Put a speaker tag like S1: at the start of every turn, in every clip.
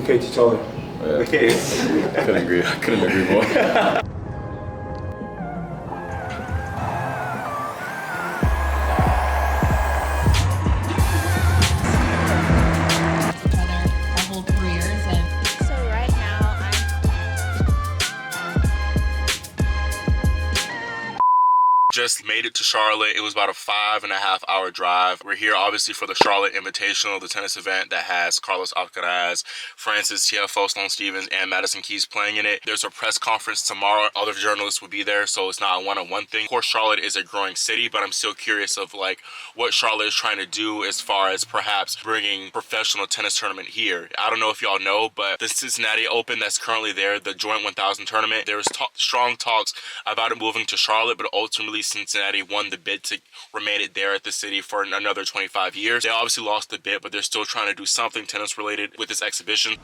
S1: hate each other.
S2: Yeah.
S1: We hate.
S2: I couldn't agree more.
S3: Just made it to Charlotte. It was about a 5.5-hour drive. We're here obviously for the Charlotte Invitational, the tennis event that has Carlos Alcaraz, Francis Tiafoe, Sloane Stevens, and Madison Keys playing in it. There's a press conference tomorrow. Other journalists will be there, so it's not a one-on-one thing. Of course, Charlotte is a growing city, but I'm still curious of like what Charlotte is trying to do as far as perhaps bringing professional tennis tournament here. I don't know if y'all know, but the Cincinnati Open that's currently there, the Joint 1000 tournament, there was strong talks about it moving to Charlotte, but ultimately Cincinnati won the bid to remain it there at the city for another 25 years. They obviously lost the bid, but they're still trying to do something tennis related with this exhibition.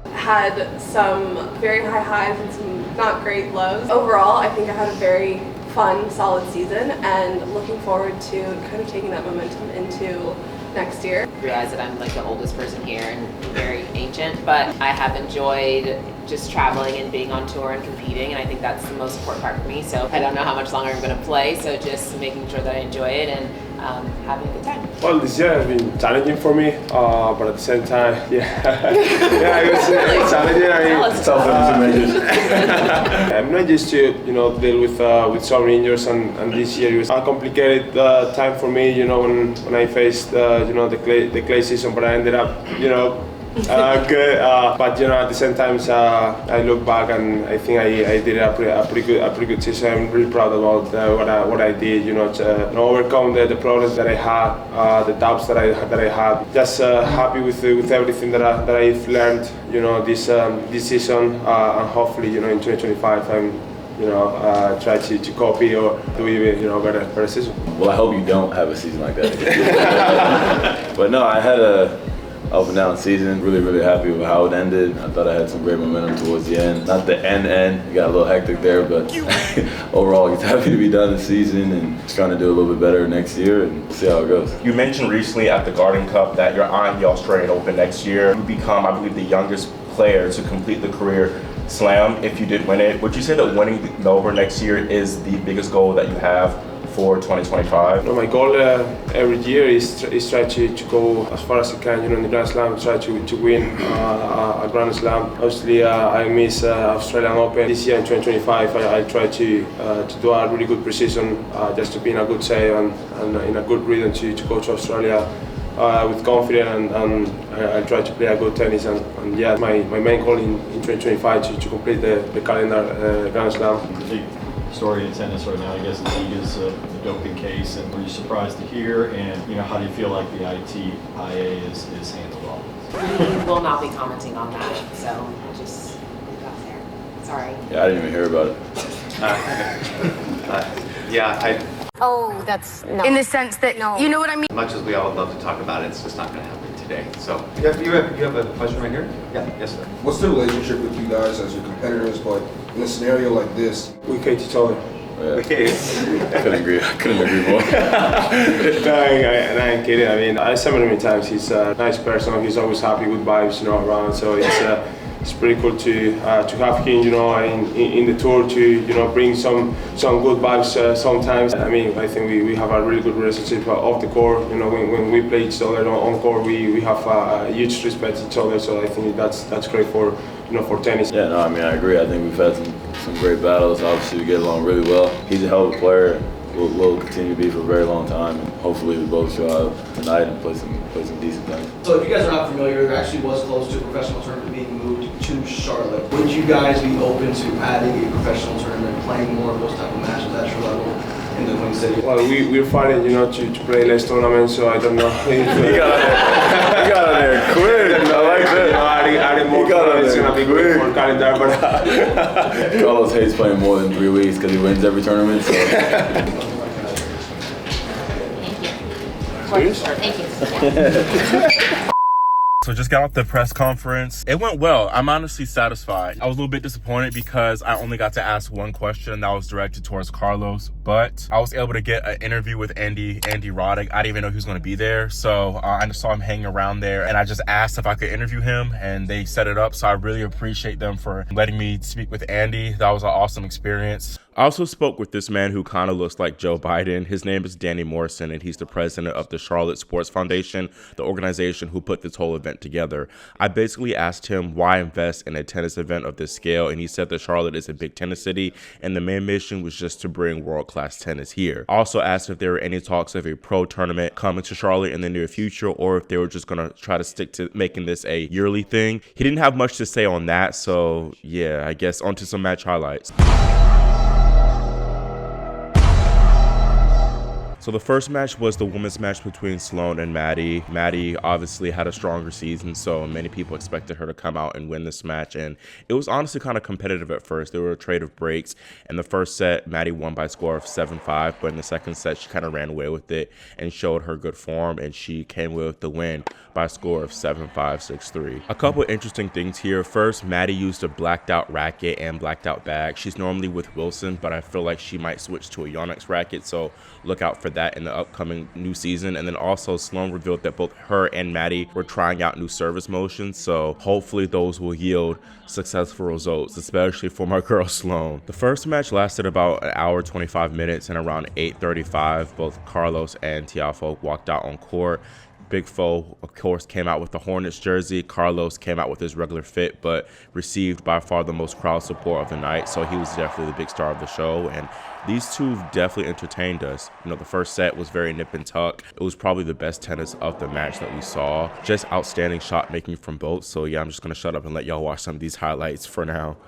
S4: Had some very high highs and some not great lows. Overall, I think I had a very fun, solid season and looking forward to kind of taking that momentum into next year.
S5: I realize that I'm like the oldest person here and very ancient, but I have enjoyed just traveling and being on tour and competing, and I think that's the most important part for me. So I don't know how much longer I'm going to play, so just making sure that I enjoy it and having a good time.
S1: Well, this year has been challenging for me, but at the same time, yeah, it was challenging. I mean, I'm not used to deal with some injuries, and this year it was a complicated time for me. When I faced the clay season, but I ended up good. But at the same time, I look back and I think I did a pretty good season. I'm really proud about what I did. To overcome the problems that I had, the doubts that I had. Just happy with everything that I've learned. This season, and hopefully in 2025 I'm try to copy or do even better season.
S2: Well, I hope you don't have a season like that. But no, I had a up and down season. Really happy with how it ended. I thought I had some great momentum towards the end. Not the end. It got a little hectic there, but overall, it's happy to be done this season and just trying to do a little bit better next year and see how it goes.
S3: You mentioned recently at the Garden Cup that you're on the Australian Open next year. You become, I believe, the youngest player to complete the career slam if you did win it. Would you say that winning the Melbourne next year is the biggest goal that you have for 2025?
S1: My goal every year is try to go as far as I can. In the Grand Slam, try to win a Grand Slam. Obviously, I miss Australian Open this year in 2025. I try to do a really good pre-season, just to be in a good shape and in a good rhythm to go to Australia with confidence, and I try to play a good tennis. And yeah, my main goal in 2025 to complete the calendar Grand Slam.
S6: Story in tennis right now, I guess, the league is the doping case, and were you surprised to hear? And how do you feel like the ITIA is handled all this?
S5: We will not be commenting on that, so I'll just leave that there. Sorry.
S2: Yeah, I didn't even hear about it.
S7: Oh, that's no. In the sense that, no. You know what I mean?
S8: As much as we all would love to talk about it, it's just not going to happen today. So you have a question right here? Yeah, yes sir.
S9: What's the relationship with you guys as your competitors, but in a scenario like this?
S1: We hate each other.
S2: Yeah.
S1: We hate.
S2: I couldn't agree more.
S1: No, I ain't kidding. I mean, I said many times, he's a nice person. He's always happy, good vibes, around. So it's pretty cool to have him, in the tour to bring some good vibes sometimes. I mean, I think we have a really good relationship off the court. When we play each other on court, we have a huge respect for each other. So I think that's great for for tennis.
S2: Yeah, no, I mean, I agree. I think we've had some great battles. Obviously, we get along really well. He's a hell of a player. We'll continue to be for a very long time, and hopefully we both show out tonight and play some decent tennis.
S10: So if you guys are not familiar, there actually was close to a professional tournament being moved to Charlotte. Would you guys be open to adding a professional tournament, playing more of those type of matches at your level in the Queen City?
S1: Well, we're fighting, to play less tournaments, so I don't know.
S2: You got on there quick. I like that.
S1: Adding more tournaments is gonna be good for calendar, but
S2: Carlos hates playing more than 3 weeks because he wins every tournament. So.
S5: Thank you.
S3: So just got off the press conference. It went well. I'm honestly satisfied. I was a little bit disappointed because I only got to ask one question that was directed towards Carlos, but I was able to get an interview with Andy Roddick. I didn't even know he was going to be there. So I just saw him hanging around there, and I just asked if I could interview him, and they set it up. So I really appreciate them for letting me speak with Andy. That was an awesome experience. I also spoke with this man who kind of looks like Joe Biden. His name is Danny Morrison, and he's the president of the Charlotte Sports Foundation, the organization who put this whole event together. I basically asked him why invest in a tennis event of this scale, and he said that Charlotte is a big tennis city, and the main mission was just to bring world-class tennis here. I also asked if there were any talks of a pro tournament coming to Charlotte in the near future, or if they were just going to try to stick to making this a yearly thing. He didn't have much to say on that, so yeah, I guess onto some match highlights. So the first match was the women's match between Sloane and Madi. Madi obviously had a stronger season, so many people expected her to come out and win this match. And it was honestly kind of competitive at first. There were a trade of breaks. In the first set, Madi won by a score of 7-5, but in the second set, she kind of ran away with it and showed her good form, and she came away with the win by a score of 7-5, 6-3. A couple of interesting things here. First, Madi used a blacked out racket and blacked out bag. She's normally with Wilson, but I feel like she might switch to a Yonex racket, so look out for that in the upcoming new season. And then also Sloane revealed that both her and Madi were trying out new service motions, so hopefully those will yield successful results, especially for my girl Sloane. The first match lasted about an hour 25 minutes, and around 8:35 both Carlos and Tiafoe walked out on court. Big Foe, of course, came out with the Hornets jersey. Carlos came out with his regular fit, but received by far the most crowd support of the night, so he was definitely the big star of the show, and these two definitely entertained us. You know, the first set was very nip and tuck. It was probably the best tennis of the match that we saw. Just outstanding shot making from both, so yeah, I'm just gonna shut up and let y'all watch some of these highlights for now.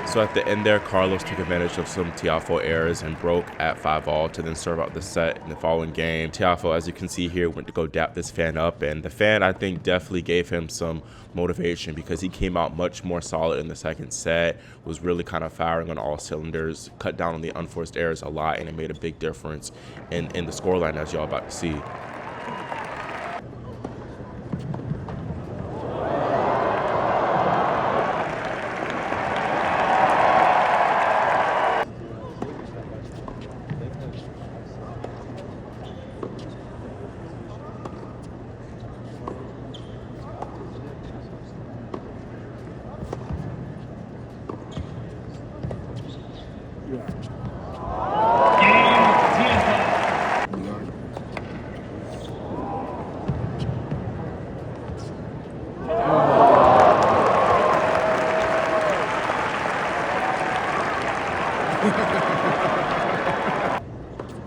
S3: So at the end there, Carlos took advantage of some Tiafoe errors and broke at 5-all to then serve out the set in the following game. Tiafoe, as you can see here, went to go dap this fan up, and the fan, I think, definitely gave him some motivation because he came out much more solid in the second set, was really kind of firing on all cylinders, cut down on the unforced errors a lot, and it made a big difference in the scoreline, as y'all about to see.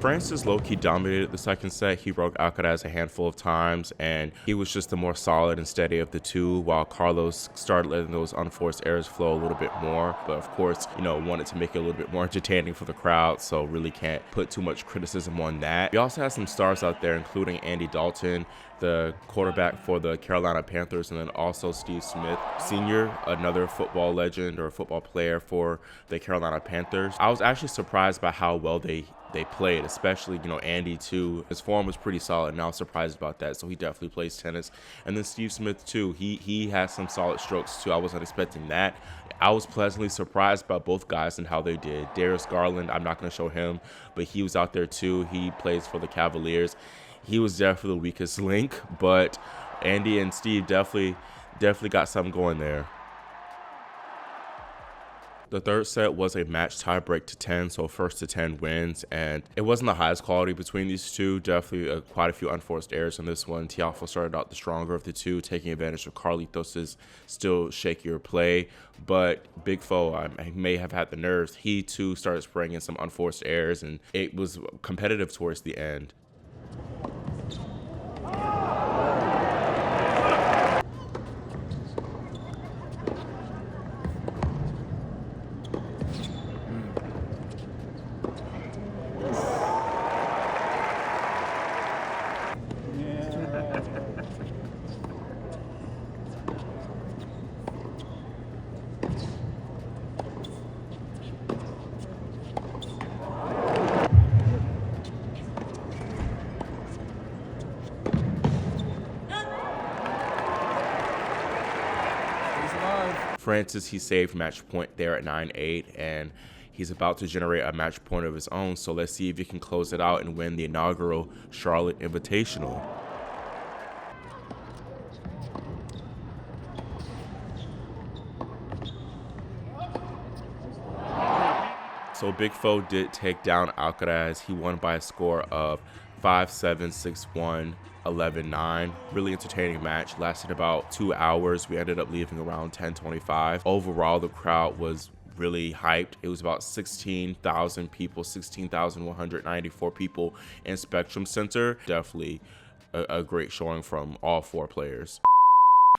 S3: Francis low-key dominated the second set. He broke Alcaraz a handful of times, and he was just the more solid and steady of the two, while Carlos started letting those unforced errors flow a little bit more. But of course, wanted to make it a little bit more entertaining for the crowd, so really can't put too much criticism on that. We also had some stars out there, including Andy Dalton, the quarterback for the Carolina Panthers, and then also Steve Smith Sr., another football legend or football player for the Carolina Panthers. I was actually surprised by how well they played, especially, Andy too. His form was pretty solid, and I was surprised about that, so he definitely plays tennis. And then Steve Smith too, he has some solid strokes too. I wasn't expecting that. I was pleasantly surprised by both guys and how they did. Darius Garland, I'm not going to show him, but he was out there too. He plays for the Cavaliers. He was definitely the weakest link, but Andy and Steve definitely got something going there. The third set was a match tiebreak to 10, so first to 10 wins, and it wasn't the highest quality between these two. Definitely quite a few unforced errors in this one. Tiafoe started out the stronger of the two, taking advantage of Carlitos' still shakier play, but Big Foe, I may have had the nerves. He too started spraying in some unforced errors, and it was competitive towards the end. Francis, he saved match point there at 9-8, and he's about to generate a match point of his own, so let's see if he can close it out and win the inaugural Charlotte Invitational. So Big Foe did take down Alcaraz. He won by a score of 5-7, 6-1, 11-9. Really entertaining match. Lasted about 2 hours. We ended up leaving around 10:25. Overall, the crowd was really hyped. It was about 16,000 people, 16,194 people in Spectrum Center. Definitely a great showing from all four players.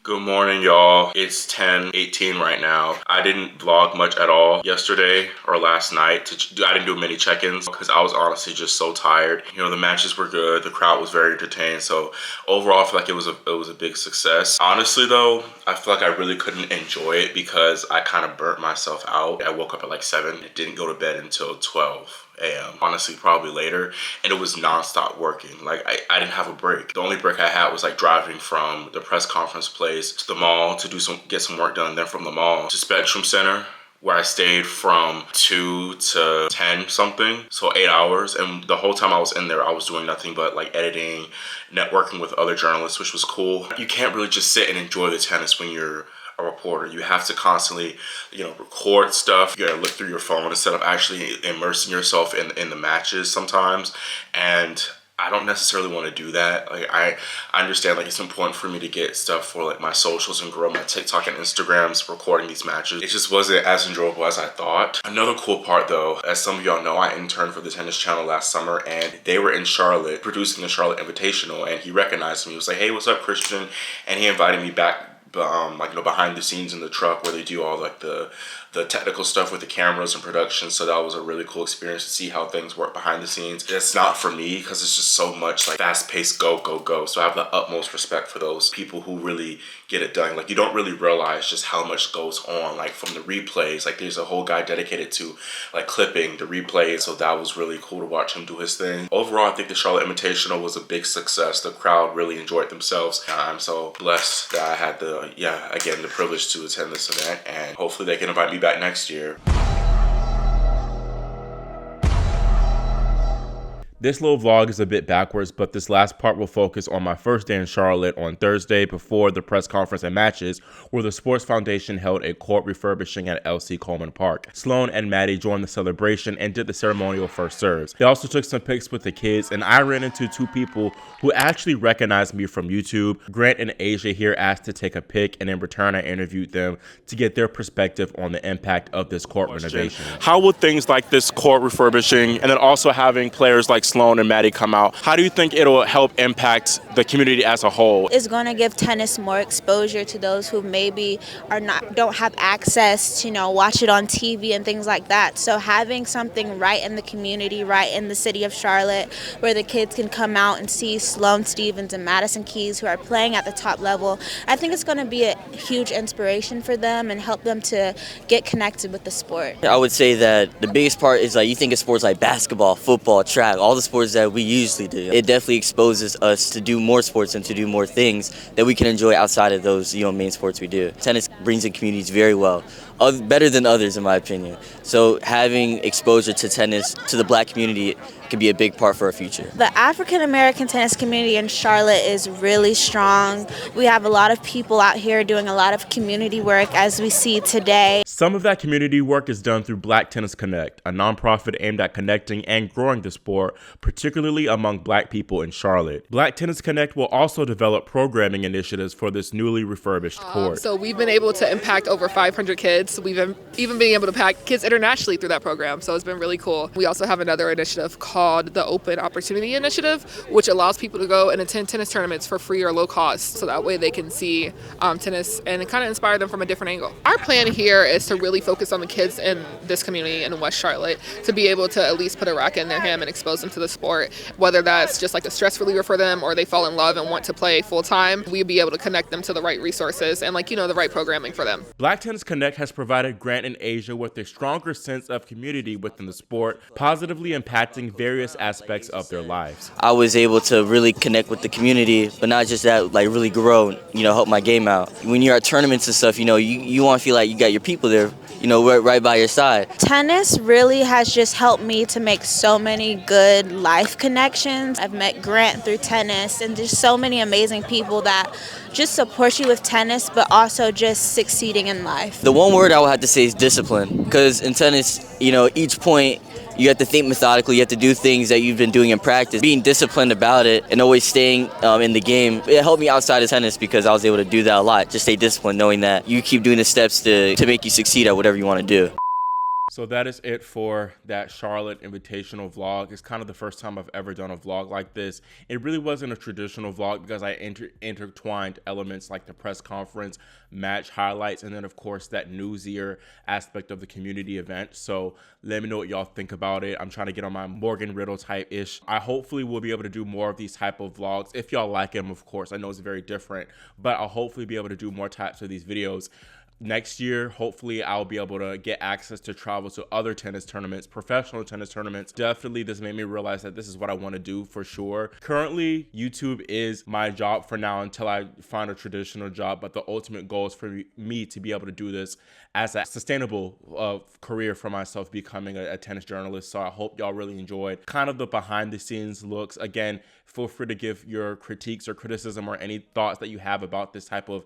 S3: Good morning, y'all. It's 10:18 right now. I didn't vlog much at all yesterday or last night. I didn't do many check-ins because I was honestly just so tired. The matches were good. The crowd was very entertained. So overall, I feel like it was a big success. Honestly, though, I feel like I really couldn't enjoy it because I kind of burnt myself out. I woke up at like 7 and didn't go to bed until 12 a.m. Honestly, probably later, and it was nonstop working. Like I didn't have a break. The only break I had was like driving from the press conference place to the mall to get some work done, and then from the mall to Spectrum Center, where I stayed from 2 to 10 something, so 8 hours. And the whole time I was in there, I was doing nothing but like editing, networking with other journalists, which was cool. You can't really just sit and enjoy the tennis when you're a reporter. You have to constantly, record stuff. You gotta look through your phone instead of actually immersing yourself in the matches sometimes. And I don't necessarily want to do that. Like I understand like it's important for me to get stuff for like my socials and grow my TikTok and Instagrams recording these matches. It just wasn't as enjoyable as I thought. Another cool part though, as some of y'all know, I interned for the Tennis Channel last summer, and they were in Charlotte producing the Charlotte Invitational, and he recognized me. He was like, "Hey, what's up, Christian?" And he invited me back behind the scenes in the truck where they do all like the technical stuff with the cameras and production. So that was a really cool experience to see how things work behind the scenes. It's not for me because it's just so much like fast paced, go. So I have the utmost respect for those people who really get it done. Like you don't really realize just how much goes on, like from the replays. Like there's a whole guy dedicated to like clipping the replays. So that was really cool to watch him do his thing. Overall, I think the Charlotte Invitational was a big success. The crowd really enjoyed themselves. I'm so blessed that I had the privilege to attend this event, and hopefully they can invite me back next year. This little vlog is a bit backwards, but this last part will focus on my first day in Charlotte on Thursday before the press conference and matches, where the Sports Foundation held a court refurbishing at LC Coleman Park. Sloane and Madi joined the celebration and did the ceremonial first serves. They also took some pics with the kids, and I ran into two people who actually recognized me from YouTube. Grant and Asia here asked to take a pic, and in return I interviewed them to get their perspective on the impact of this court renovation. How would things like this court refurbishing and then also having players like Sloane and Madi come out, how do you think it'll help impact the community as a whole?
S11: It's going to give tennis more exposure to those who maybe don't have access to, watch it on TV and things like that. So having something right in the community, right in the city of Charlotte, where the kids can come out and see Sloane Stephens and Madison Keys who are playing at the top level, I think it's going to be a huge inspiration for them and help them to get connected with the sport.
S12: I would say that the biggest part is you think of sports like basketball, football, track, all the sports that we usually do. It definitely exposes us to do more sports and to do more things that we can enjoy outside of those main sports we do. Tennis brings in communities very well, better than others in my opinion. So having exposure to tennis to the black community can be a big part for our future.
S11: The African American tennis community in Charlotte is really strong. We have a lot of people out here doing a lot of community work as we see today.
S3: Some of that community work is done through Black Tennis Connect, a nonprofit aimed at connecting and growing the sport, particularly among black people in Charlotte. Black Tennis Connect will also develop programming initiatives for this newly refurbished court.
S13: So we've been able to impact over 500 kids. We've even been able to impact kids internationally through that program, so it's been really cool. We also have another initiative called the Open Opportunity Initiative, which allows people to go and attend tennis tournaments for free or low cost, so that way they can see tennis and kind of inspire them from a different angle. Our plan here is to really focus on the kids in this community in West Charlotte, to be able to at least put a racket in their hand and expose them to the sport, whether that's just like a stress reliever for them or they fall in love and want to play full time. We'll be able to connect them to the right resources and the right programming for them.
S3: Black Tennis Connect has provided Grant and Asia with a stronger sense of community within the sport, positively impacting various aspects of their lives.
S12: I was able to really connect with the community, but not just that, really grow, help my game out. When you're at tournaments and stuff, you want to feel like you got your people there, right by your side.
S11: Tennis really has just helped me to make so many good life connections. I've met Grant through tennis and just so many amazing people that just support you with tennis, but also just succeeding in life.
S12: The one word I would have to say is discipline, because in tennis, each point, you have to think methodically, you have to do things that you've been doing in practice. Being disciplined about it and always staying in the game, it helped me outside of tennis because I was able to do that a lot. Just stay disciplined, knowing that you keep doing the steps to make you succeed at whatever you want to do.
S3: So that is it for that Charlotte Invitational vlog. It's kind of the first time I've ever done a vlog like this. It really wasn't a traditional vlog because I intertwined elements like the press conference, match highlights, and then of course that newsier aspect of the community event. So let me know what y'all think about it. I'm trying to get on my Morgan Riddle type-ish. I hopefully will be able to do more of these type of vlogs. If y'all like them, of course. I know it's very different, but I'll hopefully be able to do more types of these videos. Next year, hopefully, I'll be able to get access to travel to other tennis tournaments, professional tennis tournaments. Definitely, this made me realize that this is what I want to do for sure. Currently, YouTube is my job for now until I find a traditional job, but the ultimate goal is for me to be able to do this as a sustainable career for myself, becoming a tennis journalist. So I hope y'all really enjoyed kind of the behind the scenes looks. Again, feel free to give your critiques or criticism or any thoughts that you have about this type of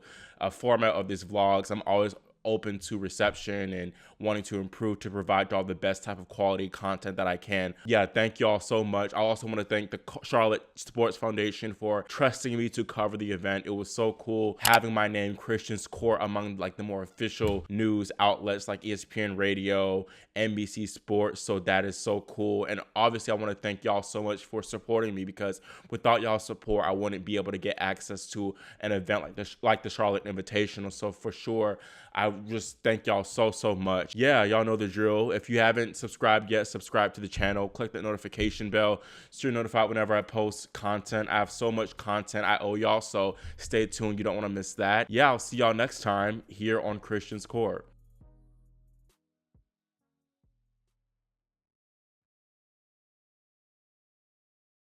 S3: format of these vlogs. I'm always open to reception and wanting to improve to provide y'all the best type of quality content that I can. Yeah, thank y'all so much. I also want to thank the Charlotte Sports Foundation for trusting me to cover the event. It was so cool having my name, Christian's Court, among the more official news outlets like ESPN Radio, NBC Sports. So that is so cool. And obviously I want to thank y'all so much for supporting me, because without y'all support, I wouldn't be able to get access to an event like the Charlotte Invitational. So for sure, I just thank y'all so much. Yeah, y'all know the drill. If you haven't subscribed yet, subscribe to the channel. Click that notification bell so you're notified whenever I post content. I have so much content I owe y'all, so stay tuned. You don't want to miss that. Yeah, I'll see y'all next time here on Christian's Court.